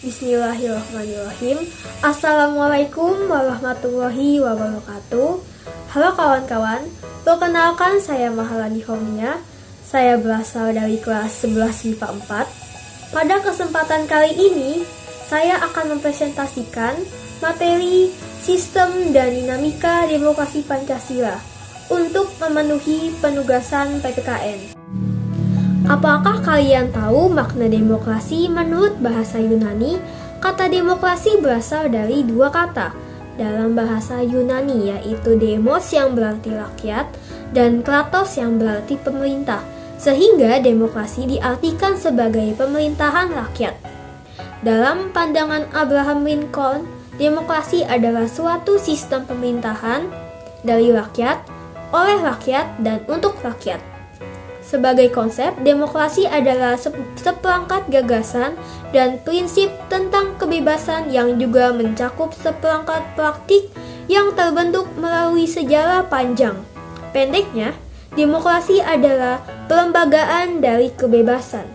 Bismillahirrahmanirrahim. Assalamualaikum warahmatullahi wabarakatuh. Halo kawan-kawan, perkenalkan saya Mahalani Homnia. Saya berasal dari kelas 11 MIPA 4. Pada kesempatan kali ini, saya akan mempresentasikan materi Sistem dan Dinamika Demokrasi Pancasila untuk memenuhi penugasan PPKN. Apakah kalian tahu makna demokrasi menurut bahasa Yunani? Kata demokrasi berasal dari dua kata dalam bahasa Yunani, yaitu demos yang berarti rakyat dan kratos yang berarti pemerintah. Sehingga demokrasi diartikan sebagai pemerintahan rakyat. Dalam pandangan Abraham Lincoln, demokrasi adalah suatu sistem pemerintahan dari rakyat, oleh rakyat, dan untuk rakyat. Sebagai konsep, demokrasi adalah seperangkat gagasan dan prinsip tentang kebebasan yang juga mencakup seperangkat praktik yang terbentuk melalui sejarah panjang. Pendeknya, demokrasi adalah pelembagaan dari kebebasan.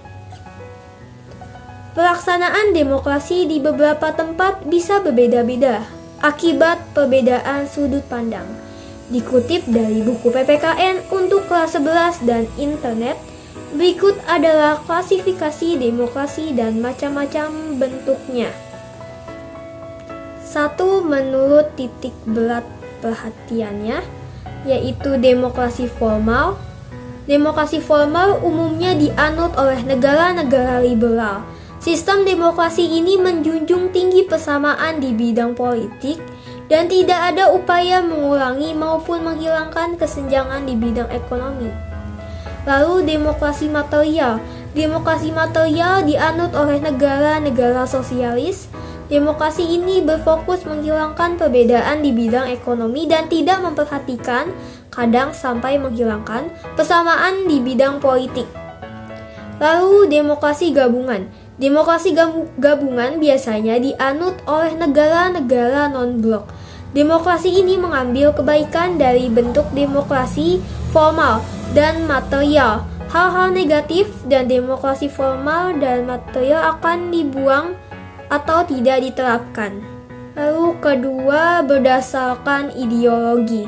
Pelaksanaan demokrasi di beberapa tempat bisa berbeda-beda akibat perbedaan sudut pandang. Dikutip dari buku PPKN untuk kelas 11 dan internet, berikut adalah klasifikasi demokrasi dan macam-macam bentuknya. 1. Menurut titik berat perhatiannya, yaitu demokrasi formal. Demokrasi formal umumnya dianut oleh negara-negara liberal. Sistem demokrasi ini menjunjung tinggi persamaan di bidang politik, dan tidak ada upaya mengurangi maupun menghilangkan kesenjangan di bidang ekonomi. Lalu demokrasi material. Demokrasi material dianut oleh negara-negara sosialis. Demokrasi ini berfokus menghilangkan perbedaan di bidang ekonomi dan tidak memperhatikan, kadang sampai menghilangkan, persamaan di bidang politik. Lalu demokrasi gabungan. Demokrasi gabungan biasanya dianut oleh negara-negara non-blok. Demokrasi ini mengambil kebaikan dari bentuk demokrasi formal dan material. Hal-hal negatif dan demokrasi formal dan material akan dibuang atau tidak diterapkan. Lalu kedua, berdasarkan ideologi.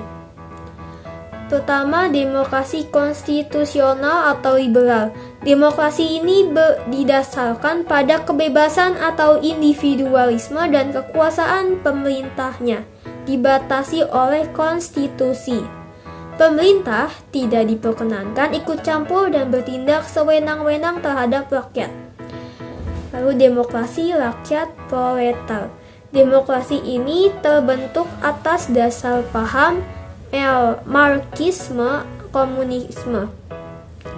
Pertama, demokrasi konstitusional atau liberal. Demokrasi ini didasarkan pada kebebasan atau individualisme dan kekuasaan pemerintahnya dibatasi oleh konstitusi. Pemerintah tidak diperkenankan ikut campur dan bertindak sewenang-wenang terhadap rakyat. Lalu demokrasi rakyat proletar. Demokrasi ini terbentuk atas dasar paham Marxisme komunisme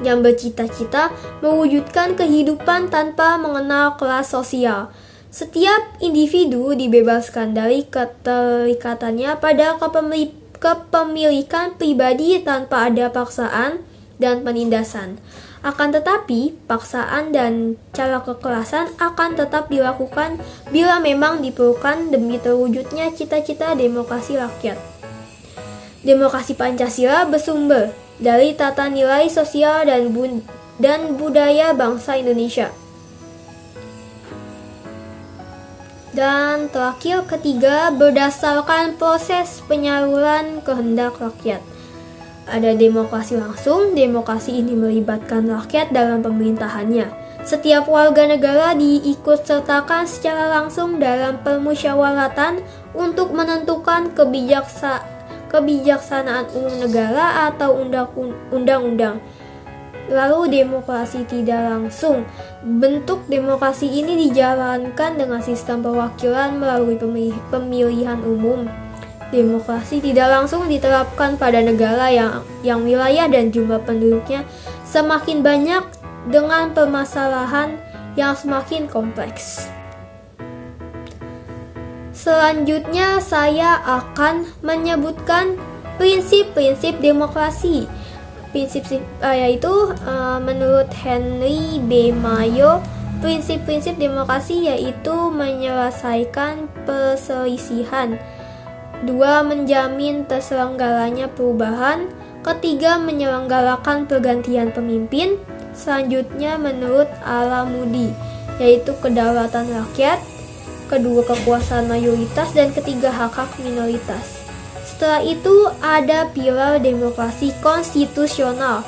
yang bercita-cita mewujudkan kehidupan tanpa mengenal kelas sosial. Setiap individu dibebaskan dari keterikatannya pada kepemilikan pribadi tanpa ada paksaan dan penindasan. Akan tetapi, paksaan dan cara kekerasan akan tetap dilakukan bila memang diperlukan demi terwujudnya cita-cita demokrasi rakyat. Demokrasi Pancasila bersumber dari tata nilai sosial dan budaya bangsa Indonesia. Dan terakhir, ketiga, berdasarkan proses penyaluran kehendak rakyat. Ada demokrasi langsung. Demokrasi ini melibatkan rakyat dalam pemerintahannya. Setiap warga negara diikutsertakan secara langsung dalam permusyawaratan untuk menentukan kebijaksanaan umum negara atau undang-undang. Lalu demokrasi tidak langsung. Bentuk demokrasi ini dijalankan dengan sistem perwakilan melalui pemilihan umum. Demokrasi tidak langsung diterapkan pada negara yang wilayah dan jumlah penduduknya semakin banyak dengan permasalahan yang semakin kompleks. Selanjutnya saya akan menyebutkan prinsip-prinsip demokrasi. Yaitu menurut Henry B. Mayo, prinsip-prinsip demokrasi yaitu menyelesaikan perselisihan. 2. Menjamin terselenggaranya perubahan. Ketiga, menyelenggarakan pergantian pemimpin. Selanjutnya menurut Alamudi, yaitu kedaulatan rakyat, kedua kekuasaan mayoritas, dan ketiga hak-hak minoritas. Setelah itu ada pilar demokrasi konstitusional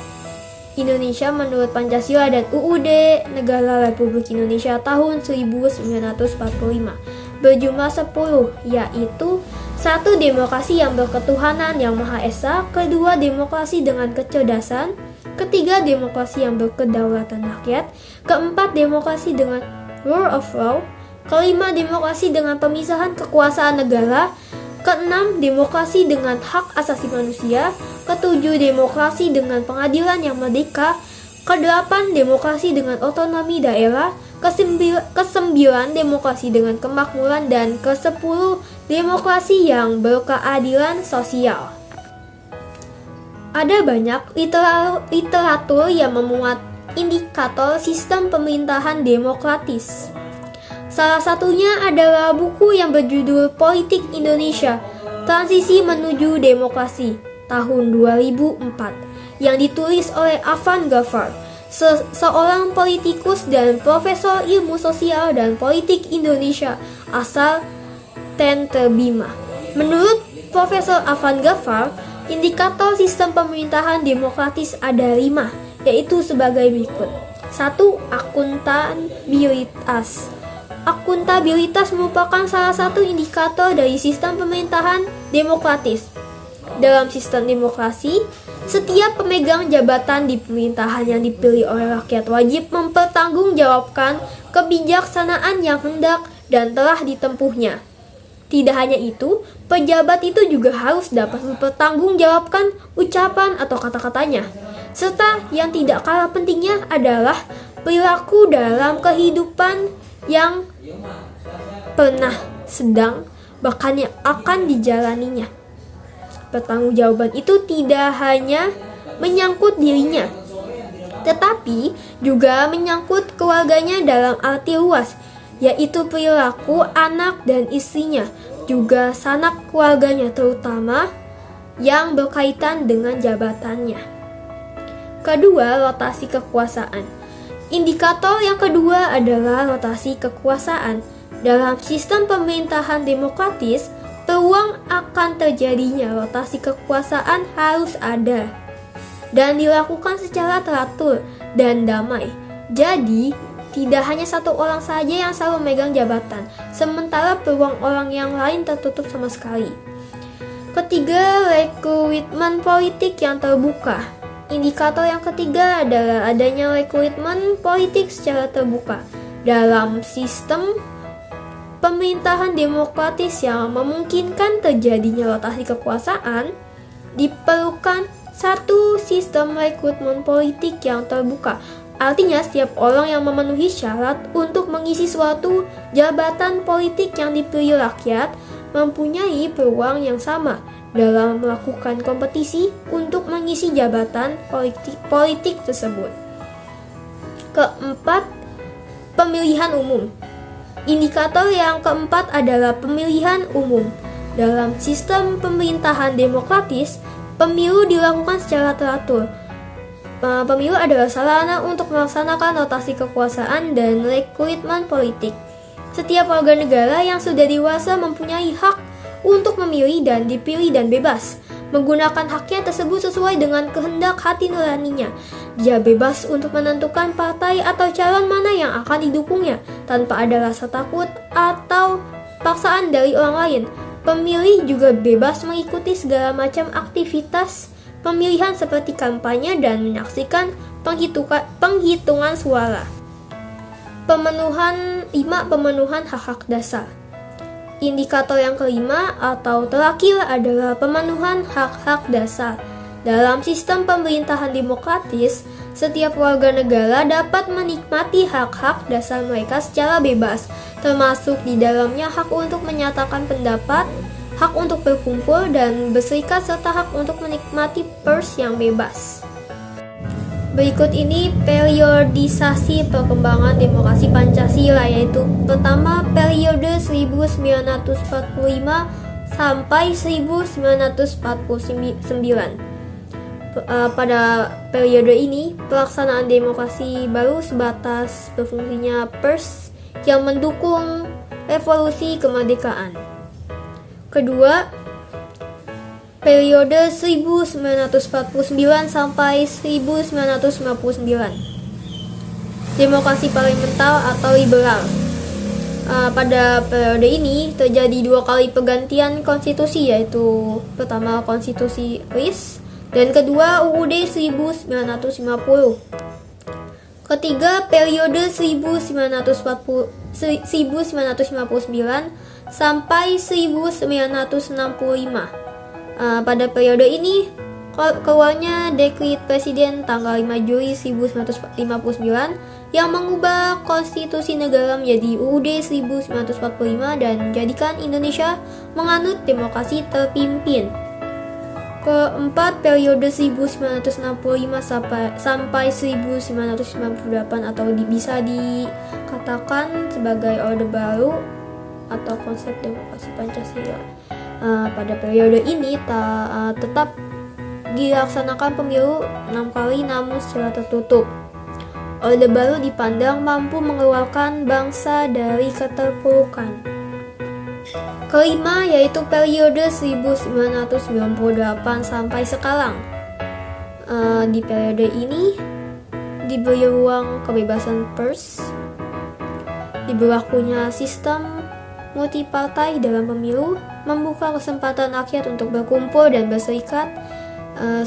Indonesia menurut Pancasila dan UUD Negara Republik Indonesia tahun 1945 berjumlah 10, yaitu 1. Demokrasi yang berketuhanan yang Maha Esa, kedua demokrasi dengan kecerdasan, ketiga demokrasi yang berkedaulatan rakyat, keempat demokrasi dengan rule of law, kelima demokrasi dengan pemisahan kekuasaan negara, keenam demokrasi dengan hak asasi manusia, ketujuh demokrasi dengan pengadilan yang merdeka, kedelapan demokrasi dengan otonomi daerah, kesembilan demokrasi dengan kemakmuran, dan kesepuluh demokrasi yang berkeadilan sosial. Ada banyak literatur yang memuat indikator sistem pemerintahan demokratis. Salah satunya adalah buku yang berjudul Politik Indonesia, Transisi Menuju Demokrasi, tahun 2004, yang ditulis oleh Afan Ghaffar, seorang politikus dan profesor ilmu sosial dan politik Indonesia asal Tentre Bima. Menurut Profesor Afan Ghaffar, indikator sistem pemerintahan demokratis ada 5, yaitu sebagai berikut. 1. Akuntabilitas. Akuntabilitas merupakan salah satu indikator dari sistem pemerintahan demokratis. Dalam sistem demokrasi, setiap pemegang jabatan di pemerintahan yang dipilih oleh rakyat wajib mempertanggungjawabkan kebijaksanaan yang hendak dan telah ditempuhnya. Tidak hanya itu, pejabat itu juga harus dapat mempertanggungjawabkan ucapan atau kata-katanya. Serta yang tidak kalah pentingnya adalah perilaku dalam kehidupan yang pernah, sedang, bahkan yang akan dijalaninya. Pertanggungjawaban itu tidak hanya menyangkut dirinya, tetapi juga menyangkut keluarganya dalam arti luas, yaitu perilaku anak dan istrinya, juga sanak keluarganya terutama yang berkaitan dengan jabatannya. Kedua, rotasi kekuasaan. Indikator yang kedua adalah rotasi kekuasaan. Dalam sistem pemerintahan demokratis, peluang akan terjadinya rotasi kekuasaan harus ada dan dilakukan secara teratur dan damai. Jadi, tidak hanya satu orang saja yang selalu memegang jabatan, sementara peluang orang yang lain tertutup sama sekali. Ketiga, rekrutmen politik yang terbuka. Indikator yang ketiga adalah adanya rekrutmen politik secara terbuka. Dalam sistem pemerintahan demokratis yang memungkinkan terjadinya rotasi kekuasaan, diperlukan satu sistem rekrutmen politik yang terbuka. Artinya setiap orang yang memenuhi syarat untuk mengisi suatu jabatan politik yang dipilih rakyat mempunyai peluang yang sama dalam melakukan kompetisi untuk mengisi jabatan politik tersebut. Keempat, pemilihan umum. Indikator yang keempat adalah pemilihan umum. Dalam sistem pemerintahan demokratis, pemilu dilakukan secara teratur. Pemilu adalah sarana untuk melaksanakan rotasi kekuasaan dan rekrutmen politik. Setiap warga negara yang sudah dewasa mempunyai hak untuk memilih dan dipilih dan bebas menggunakan haknya tersebut sesuai dengan kehendak hati nuraninya. Dia bebas untuk menentukan partai atau calon mana yang akan didukungnya tanpa ada rasa takut atau paksaan dari orang lain. Pemilih juga bebas mengikuti segala macam aktivitas pemilihan seperti kampanye dan menyaksikan penghitungan suara. Pemenuhan hak-hak dasar. Indikator yang kelima atau terakhir adalah pemenuhan hak-hak dasar. Dalam sistem pemerintahan demokratis, setiap warga negara dapat menikmati hak-hak dasar mereka secara bebas, termasuk di dalamnya hak untuk menyatakan pendapat, hak untuk berkumpul dan berserikat, serta hak untuk menikmati pers yang bebas. Berikut ini periodisasi perkembangan demokrasi Pancasila, yaitu pertama periode 1945 sampai 1949. Pada periode ini, pelaksanaan demokrasi baru sebatas berfungsinya pers yang mendukung revolusi kemerdekaan. Kedua, periode 1949 sampai 1959. Demokrasi parlementer atau liberal. Pada periode ini terjadi 2 kali pergantian konstitusi, yaitu pertama konstitusi RIS dan kedua UUD 1950. Ketiga, periode 1959 sampai 1965. Pada periode ini keluarnya dekret presiden tanggal 5 Juli 1959 yang mengubah konstitusi negara menjadi UUD 1945 dan menjadikan Indonesia menganut demokrasi terpimpin. Keempat, periode 1965 sampai 1998 atau bisa dikatakan sebagai Orde Baru atau konsep demokrasi Pancasila. Pada periode ini tetap dilaksanakan pemilu 6 kali namun secara tertutup. Orde Baru dipandang mampu mengeluarkan bangsa dari keterpurukan. Kelima, yaitu periode 1998 sampai sekarang. Di periode ini diberi ruang kebebasan pers, diberlakunya sistem multipartai dalam pemilu, membuka kesempatan rakyat untuk berkumpul dan berserikat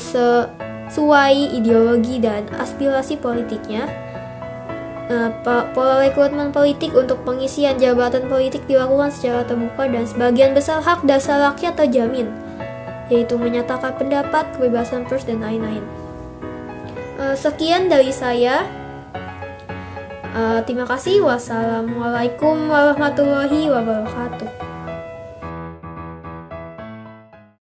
sesuai ideologi dan aspirasi politiknya. Pola rekrutmen politik untuk pengisian jabatan politik dilakukan secara terbuka dan sebagian besar hak dasar rakyat terjamin, yaitu menyatakan pendapat, kebebasan pers, dan lain-lain. Sekian dari saya. Terima kasih. Wassalamualaikum warahmatullahi wabarakatuh.